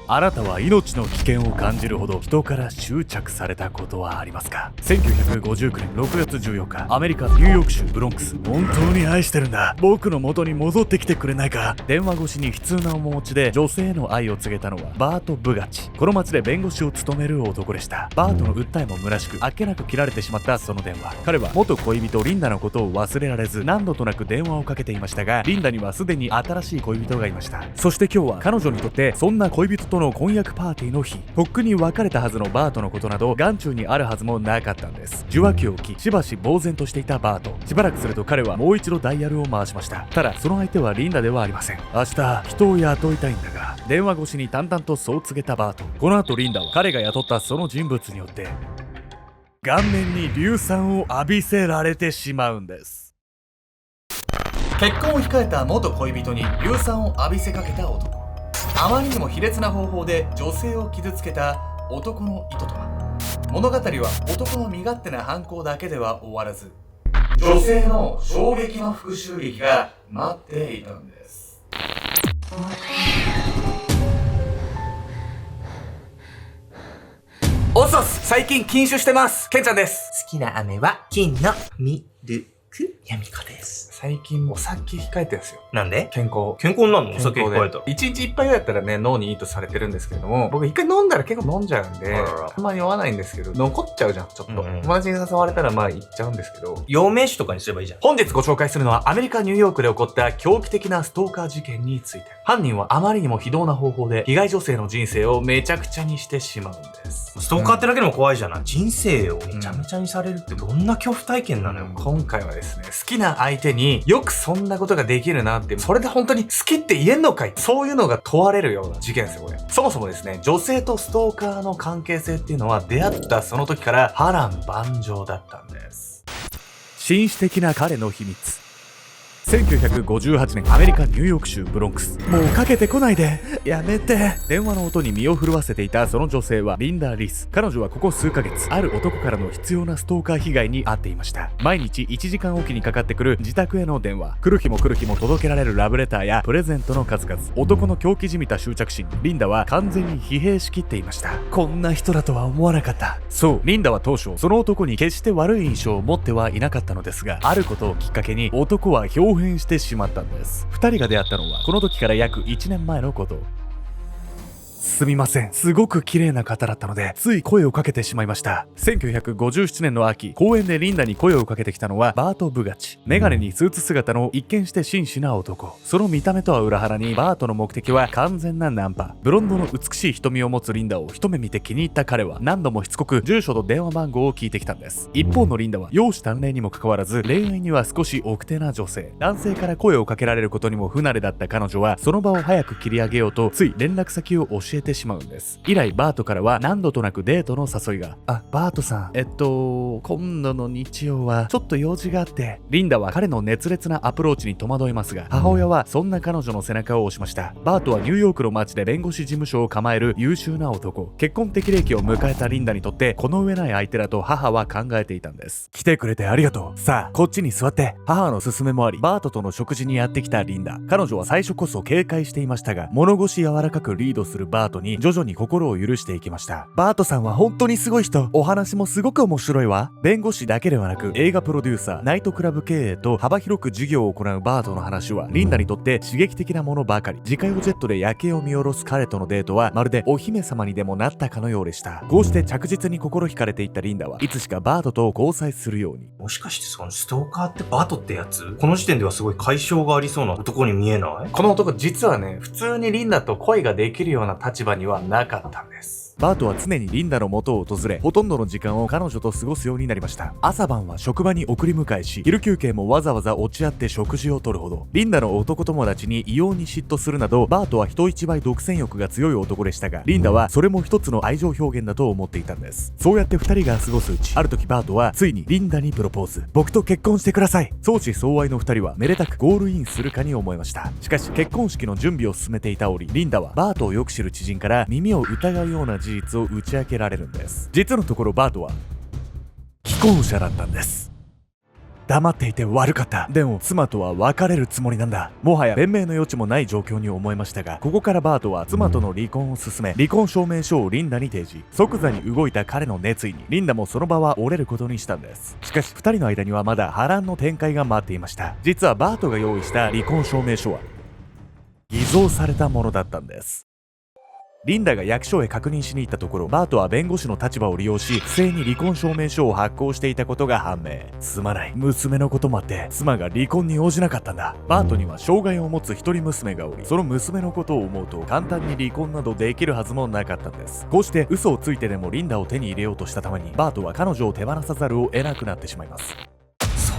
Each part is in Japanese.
あなたは命の危険を感じるほど人から執着されたことはありますか？ 1959 年6月14日、アメリカニューヨーク州ブロンクス。本当に愛してるんだ。僕の元に戻ってきてくれないか？電話越しに悲痛な面持ちで女性への愛を告げたのはバート・ブガチ。この町で弁護士を務める男でした。バートの訴えも虚しく、あっけなく切られてしまったその電話。彼は元恋人リンダのことを忘れられず、何度となく電話をかけていましたが、リンダにはすでに新しい恋人がいました。そして今日は彼女にとってそんな恋人との婚約パーティーの日。とっくに別れたはずのバートのことなど眼中にあるはずもなかったんです。受話器を置き、しばし呆然としていたバート。しばらくすると彼はもう一度ダイヤルを回しました。ただその相手はリンダではありません。明日人を雇いたいんだが、電話越しに淡々とそう告げたバート。この後リンダは彼が雇ったその人物によって顔面に硫酸を浴びせられてしまうんです。結婚を控えた元恋人に硫酸を浴びせかけた男。あまりにも卑劣な方法で女性を傷つけた男の意図とは。物語は男の身勝手な犯行だけでは終わらず、女性の衝撃の復讐劇が待っていたんです。おそす、最近禁酒してます。ケンちゃんです。好きな飴は金のミルクヤミコです。最近お酒控えてるんですよ。なんで？健康になるの？お酒控えたら。1日1杯ぐらいだったらね、脳にいいとされてるんですけれども、僕一回飲んだら結構飲んじゃうんで、あんまり酔わないんですけど、残っちゃうじゃん、ちょっと。友達に誘われたらまあ行っちゃうんですけど。陽明酒とかにすればいいじゃん。本日ご紹介するのはアメリカ・ニューヨークで起こった狂気的なストーカー事件について。犯人はあまりにも非道な方法で被害女性の人生をめちゃくちゃにしてしまうんです。ストーカーってだけでも怖いじゃない。人生をめちゃめちゃにされるってどんな恐怖体験なのよ。今回はですね、好きな相手によくそんなことができるなって、それで本当に好きって言えんのかい、そういうのが問われるような事件ですよ、これ。そもそもですね、女性とストーカーの関係性っていうのは出会ったその時から波乱万丈だったんです。紳士的な彼の秘密。1958年、アメリカ・ニューヨーク州ブロンクス。もうかけてこないで、やめて。電話の音に身を震わせていたその女性はリンダ・リス。彼女はここ数ヶ月、ある男からの執拗なストーカー被害に遭っていました。毎日1時間おきにかかってくる自宅への電話。来る日も来る日も届けられるラブレターやプレゼントの数々。男の狂気じみた執着心にリンダは完全に疲弊しきっていました。こんな人だとは思わなかった。そう、リンダは当初その男に決して悪い印象を持ってはいなかったのですが、あることをきっかけに男は表変してしまったんです。2人が出会ったのはこの時から約1年前のこと。すみません。すごく綺麗な方だったので、つい声をかけてしまいました。1957年の秋、公園でリンダに声をかけてきたのはバート・ブガチ。メガネにスーツ姿の一見して紳士な男。その見た目とは裏腹に、バートの目的は完全なナンパ。ブロンドの美しい瞳を持つリンダを一目見て気に入った彼は、何度もしつこく住所と電話番号を聞いてきたんです。一方のリンダは、容姿端麗にもかかわらず、恋愛には少し奥手な女性。男性から声をかけられることにも不慣れだった彼女は、その場を早く切り上げようと、つい連絡先を教えてしまうんです。以来バートからは何度となくデートの誘いが。バートさん、今度の日曜はちょっと用事があって。リンダは彼の熱烈なアプローチに戸惑いますが、母親はそんな彼女の背中を押しました。バートはニューヨークの街で弁護士事務所を構える優秀な男。結婚適齢期を迎えたリンダにとってこの上ない相手だと母は考えていたんです。来てくれてありがとう。さあこっちに座って。母の勧めもあり、バートとの食事にやってきたリンダ。彼女は最初こそ警戒していましたが、物腰柔らかくリードするバートに徐々に心を許していきました。バートさんは本当にすごい人。お話もすごく面白いわ。弁護士だけではなく、映画プロデューサー、ナイトクラブ経営と幅広く事業を行うバートの話は、リンダにとって刺激的なものばかり。自家用ジェットで夜景を見下ろす彼とのデートは、まるでお姫様にでもなったかのようでした。こうして着実に心惹かれていったリンダは、いつしかバートと交際するように。もしかしてそのストーカーってバートってやつ？この時点ではすごい解消がありそうな男に見えない？この男実はね、普通にリンダと恋ができるような立場にはなかったんです。バートは常にリンダの元を訪れ、ほとんどの時間を彼女と過ごすようになりました。朝晩は職場に送り迎えし、昼休憩もわざわざ落ち合って食事をとるほど、リンダの男友達に異様に嫉妬するなど、バートは人一倍独占欲が強い男でしたが、リンダはそれも一つの愛情表現だと思っていたんです。そうやって二人が過ごすうち、ある時バートはついにリンダにプロポーズ。僕と結婚してください。相思相愛の二人はめでたくゴールインするかに思えました。しかし結婚式の準備を進めていた折、リンダはバートをよく知る知人から耳を疑うような事実を打ち明けられるんです。実のところバートは既婚者だったんです。黙っていて悪かった。でも妻とは別れるつもりなんだ。もはや弁明の余地もない状況に思えましたが、ここからバートは妻との離婚を進め、離婚証明書をリンダに提示。即座に動いた彼の熱意にリンダもその場は折れることにしたんです。しかし2人の間にはまだ波乱の展開が待っていました。実はバートが用意した離婚証明書は偽造されたものだったんです。リンダが役所へ確認しに行ったところ、バートは弁護士の立場を利用し、不正に離婚証明書を発行していたことが判明。すまない。娘のこともあって、妻が離婚に応じなかったんだ。バートには障害を持つ一人娘がおり、その娘のことを思うと、簡単に離婚などできるはずもなかったんです。こうして嘘をついてでもリンダを手に入れようとしたために、バートは彼女を手放さざるを得なくなってしまいます。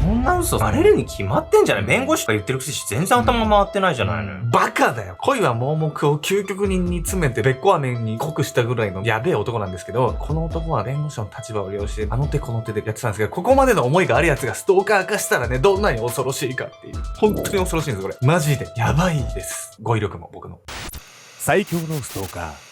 そんな嘘バレるに決まってんじゃない？弁護士が言ってるくせし全然頭回ってないじゃないのよ。バカだよ。恋は盲目を究極に詰めてべっこ飴に濃くしたぐらいのやべえ男なんですけど、この男は弁護士の立場を利用してあの手この手でやってたんですけど、ここまでの思いがあるやつがストーカー化したらね、どんなに恐ろしいかっていう。本当に恐ろしいんですこれ。マジでやばいです。語彙力も僕の。最強のストーカー。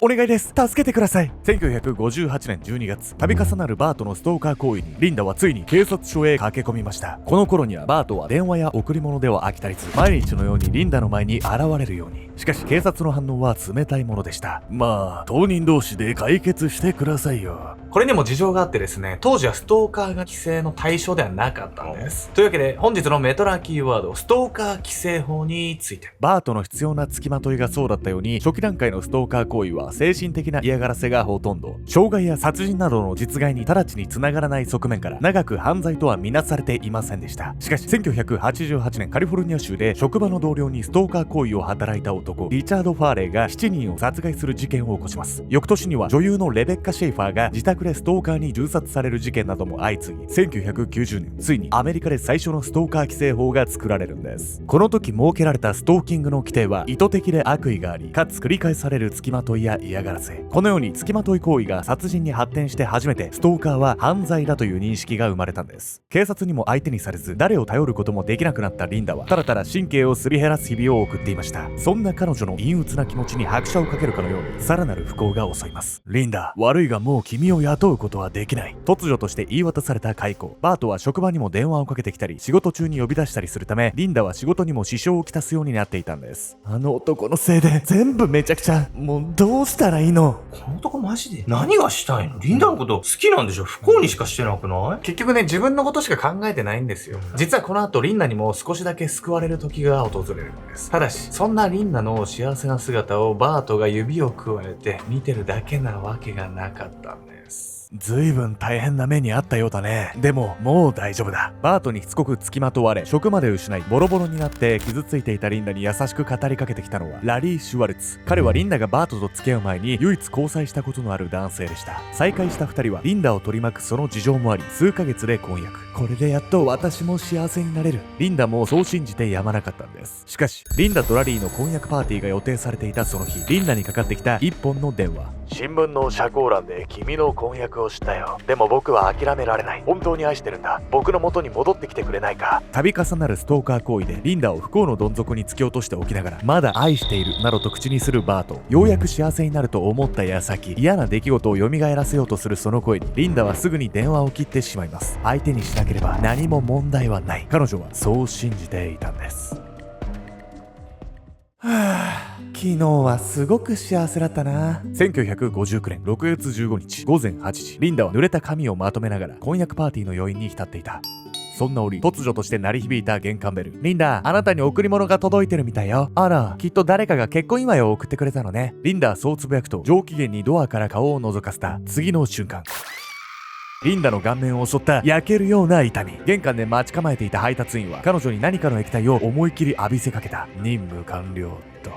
お願いです。助けてください。1958年12月、度重なるバートのストーカー行為にリンダはついに警察署へ駆け込みました。この頃にはバートは電話や贈り物では飽き足りず、毎日のようにリンダの前に現れるように。しかし警察の反応は冷たいものでした。まあ、当人同士で解決してくださいよ。これにも事情があってですね、当時はストーカーが規制の対象ではなかったんです。というわけで本日のメトラキーワード、ストーカー規制法について。バートの必要な付きまといがそうだったように、初期段階のストーカー行為は精神的な嫌がらせがほとんど、傷害や殺人などの実害に直ちにつながらない側面から長く犯罪とは見なされていませんでした。しかし1988年カリフォルニア州で職場の同僚にストーカー行為を働いた男リチャード・ファーレーが7人を殺害する事件を起こします。翌年には女優のレベッカ・シェイファーが自宅でストーカーに銃殺される事件なども相次ぎ、1990年ついにアメリカで最初のストーカー規制法が作られるんです。この時設けられたストーキングの規定は意図的で悪意があり、かつ繰り返される付きまといや嫌がらせ、このように付きまとい行為が殺人に発展して初めてストーカーは犯罪だという認識が生まれたんです。警察にも相手にされず、誰を頼ることもできなくなったリンダはただただ神経をすり減らす日々を送っていました。そんな彼女の陰鬱な気持ちに拍車をかけるかのように、さらなる不幸が襲います。リンダ、悪いがもう君を雇うことはできない。突如として言い渡された解雇。バートは職場にも電話をかけてきたり、仕事中に呼び出したりするため、リンダは仕事にも支障をきたすようになっていたんです。あの男のせいで全部めちゃくちゃ。もうどうしたらいいの？この男マジで何がしたいの？リンダのこと好きなんでしょ？不幸にしかしてなくない？結局ね、自分のことしか考えてないんですよ。実はこの後リンナにも少しだけ救われる時が訪れるんです。ただし、そんなリンナの幸せな姿をバートが指をくわえて見てるだけなわけがなかったんです。ずいぶん大変な目にあったようだね。でももう大丈夫だ。バートにしつこく付きまとわれ、職まで失いボロボロになって傷ついていたリンダに優しく語りかけてきたのはラリー・シュワルツ。彼はリンダがバートと付き合う前に唯一交際したことのある男性でした。再会した2人はリンダを取り巻くその事情もあり、数ヶ月で婚約。これでやっと私も幸せになれる。リンダもそう信じてやまなかったんです。しかしリンダとラリーの婚約パーティーが予定されていたその日、リンダにかかってきた一本の電話。新聞の社交欄で君の婚約を知ったよ。でも僕は諦められない。本当に愛してるんだ。僕の元に戻ってきてくれないか。度重なるストーカー行為でリンダを不幸のどん底に突き落としておきながら、まだ愛しているなどと口にするバート。ようやく幸せになると思った矢先、嫌な出来事を蘇らせようとするその声にリンダはすぐに電話を切ってしまいます。相手にしなければ何も問題はない。彼女はそう信じていたんです。昨日はすごく幸せだったな。1959年6月15日午前8時、リンダは濡れた髪をまとめながら婚約パーティーの余韻に浸っていた。そんな折、突如として鳴り響いた玄関ベル。リンダ、あなたに贈り物が届いてるみたいよ。あら、きっと誰かが結婚祝いを送ってくれたのね。リンダはそうつぶやくと、上機嫌にドアから顔を覗かせた次の瞬間、リンダの顔面を襲った焼けるような痛み。玄関で待ち構えていた配達員は彼女に何かの液体を思い切り浴びせかけた。任務完了と。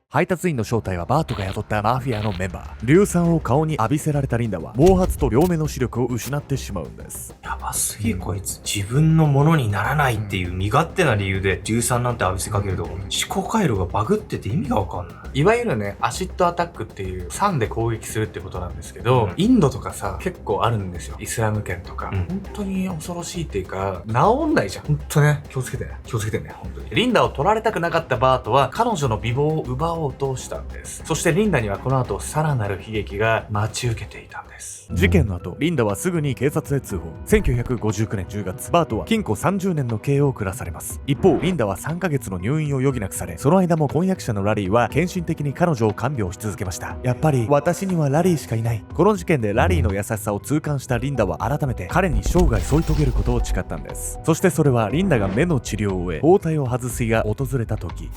配達員の正体はバートが雇ったマフィアのメンバー。硫酸を顔に浴びせられたリンダは毛髪と両目の視力を失ってしまうんです。やばすぎこいつ。自分のものにならないっていう身勝手な理由で硫酸なんて浴びせかけると思考回路がバグってて意味がわかんない。いわゆるね、アシッドアタックっていう酸で攻撃するってことなんですけど、インドとかさ、結構あるんですよ。イスラム圏とか。本当に恐ろしいっていうか、治んないじゃん。本当ね、気をつけてね。気をつけてね、本当に。リンダを取られたくなかったバートは、彼女の美貌を奪おようとしたんです。そしてリンダにはこの後さらなる悲劇が待ち受けていたんです。事件の後、リンダはすぐに警察へ通報。1959年10月、バートは禁錮30年の刑を下されます。一方、リンダは3ヶ月の入院を余儀なくされ、その間も婚約者のラリーは献身的に彼女を看病し続けました。やっぱり私にはラリーしかいない。この事件でラリーの優しさを痛感したリンダは改めて彼に生涯添い遂げることを誓ったんです。そしてそれはリンダが目の治療を終え、包帯を外す日が訪れた時。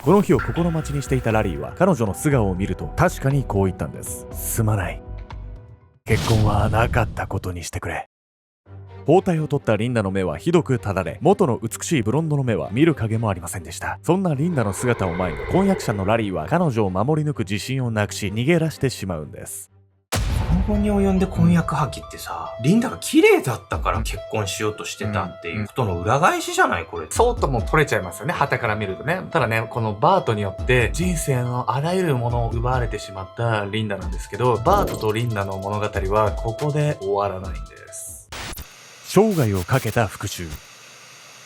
この日を心待ちにしていたラリーは彼女の素顔を見ると確かにこう言ったんです。すまない。結婚はなかったことにしてくれ。包帯を取ったリンダの目はひどくただれ、元の美しいブロンドの目は見る影もありませんでした。そんなリンダの姿を前に婚約者のラリーは彼女を守り抜く自信をなくし逃げ出してしまうんです。この後に及んで婚約破棄ってさ、リンダが綺麗だったから結婚しようとしてたっていうことの裏返しじゃないこれ。そうとも取れちゃいますよね、傍から見るとね。ただね、このバートによって人生のあらゆるものを奪われてしまったリンダなんですけど、バートとリンダの物語はここで終わらないんです。生涯をかけた復讐。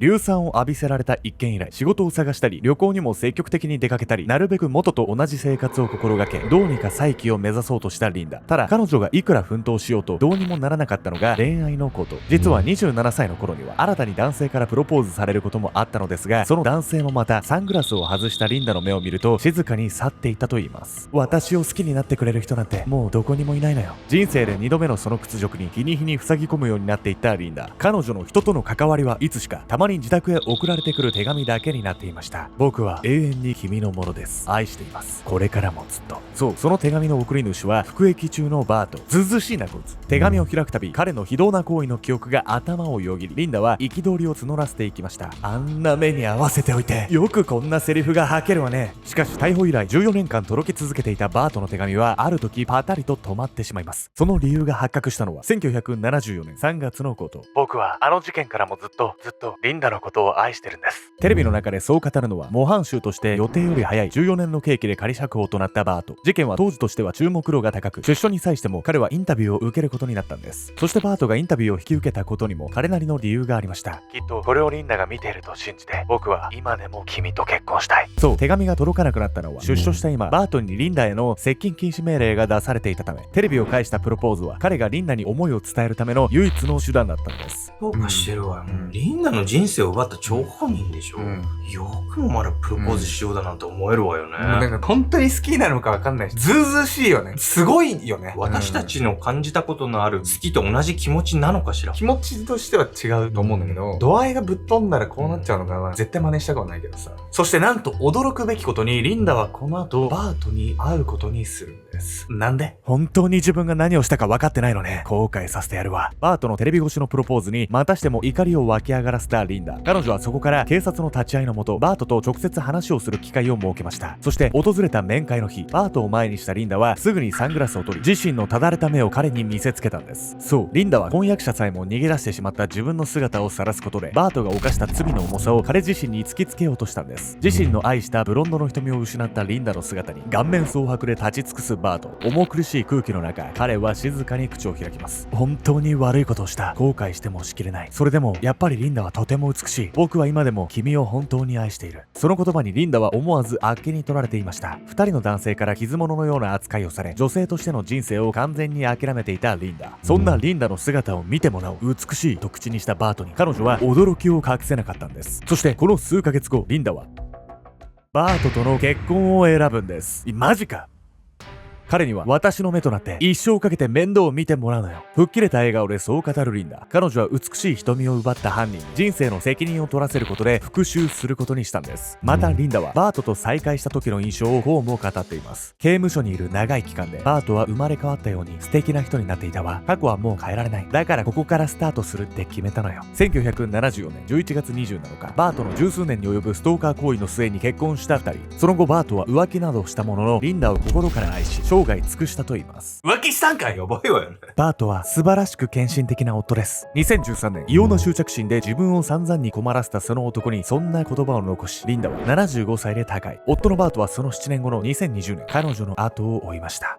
硫酸を浴びせられた一件以来、仕事を探したり旅行にも積極的に出かけたり、なるべく元と同じ生活を心がけ、どうにか再起を目指そうとしたリンダ。ただ彼女がいくら奮闘しようとどうにもならなかったのが恋愛のこと。実は27歳の頃には新たに男性からプロポーズされることもあったのですが、その男性もまたサングラスを外したリンダの目を見ると静かに去っていったといいます。私を好きになってくれる人なんてもうどこにもいないのよ。人生で2度目のその屈辱に日に日に塞ぎ込むようになっていったリンダ。彼女の人との関わりはいつしかたまに自宅へ送られてくる手紙だけになっていました。僕は永遠に君のものです。愛しています。これからもずっと。そう、その手紙の送り主は服役中のバート。ずうずうしいなこいつ。手紙を開くたび彼の非道な行為の記憶が頭をよぎり、リンダは憤りを募らせていきました。あんな目に合わせておいてよくこんなセリフが吐けるわね。しかし逮捕以来14年間届き続けていたバートの手紙はある時パタリと止まってしまいます。その理由が発覚したのは1974年3月のこと。僕はあの事件からもずっとリンダのことを愛してるんです。テレビの中でそう語るのは模範囚として予定より早い14年の刑期で仮釈放となったバート。事件は当時としては注目度が高く、出所に際しても彼はインタビューを受けることになったんです。そしてバートがインタビューを引き受けたことにも彼なりの理由がありました。きっとこれをリンダが見ていると信じて、僕は今でも君と結婚したい。そう、手紙が届かなくなったのは出所した今、バートにリンダへの接近禁止命令が出されていたため、テレビを介したプロポーズは彼がリンダに思いを伝えるための唯一の手段だったんです。どうかしてるわ。リンダの人生を奪った張本人でしょ。よくもまだプロポーズしようだなんて思えるわよね。なんか本当に好きなのかわかんないし、ずうずうしいよね。すごいよね。私たちの感じたことのある好きと同じ気持ちなのかしら。気持ちとしては違うと思うんだけど、度合いがぶっ飛んだらこうなっちゃうのかな。絶対真似したくはないけどさ。そしてなんと驚くべきことに、リンダはこの後バートに会うことにするんです。なんで？本当に自分が何をしたか分かってないのね。後悔させてやるわ。バートのテレビ越しのプロポーズにまたしても怒りを湧き上がらせたリンダ。彼女はそこから警察の立ち会いのもと、バートと直接話をする機会を設けました。そして訪れた面会の日、バートを前にしたリンダはすぐにサングラスを取り、自身のただれた目を彼に見せつけたんです。そう、リンダは婚約者さえも逃げ出してしまった自分の姿を晒すことで、バートが犯した罪の重さを彼自身に突きつけようとしたんです。自身の愛したブロンドの瞳を失ったリンダの姿に顔面蒼白で立ち尽くすバート。重苦しい空気の中、彼は静かに口を開きます。本当に悪いことをした。後悔してもしきれない。それでもやっぱりリンダはとても美しい。僕は今でも君を本当に愛している。その言葉にリンダは思わずあっけに取られていました。二人の男性から傷物のような扱いをされ、女性としての人生を完全に諦めていたリンダ。そんなリンダの姿を見てもなお美しいと口にしたバートに彼女は驚きを隠せなかったんです。そしてこの数ヶ月後、リンダはバートとの結婚を選ぶんです。マジか。彼には私の目となって一生かけて面倒を見てもらうのよ。吹っ切れた笑顔でそう語るリンダ。彼女は美しい瞳を奪った犯人、人生の責任を取らせることで復讐することにしたんです。またリンダはバートと再会した時の印象をこうも語っています。刑務所にいる長い期間でバートは生まれ変わったように素敵な人になっていたわ。過去はもう変えられない。だからここからスタートするって決めたのよ。1974年11月27日、バートの十数年に及ぶストーカー行為の末に結婚した2人。その後バートは浮気などしたものの、リンダを心から愛し生涯尽くしたと言います。浮気したんかい。やばいわよね。バートは素晴らしく献身的な夫です。2013年、異様な執着心で自分を散々に困らせたその男にそんな言葉を残し、リンダは75歳で他界。夫のバートはその7年後の2020年、彼女の後を追いました。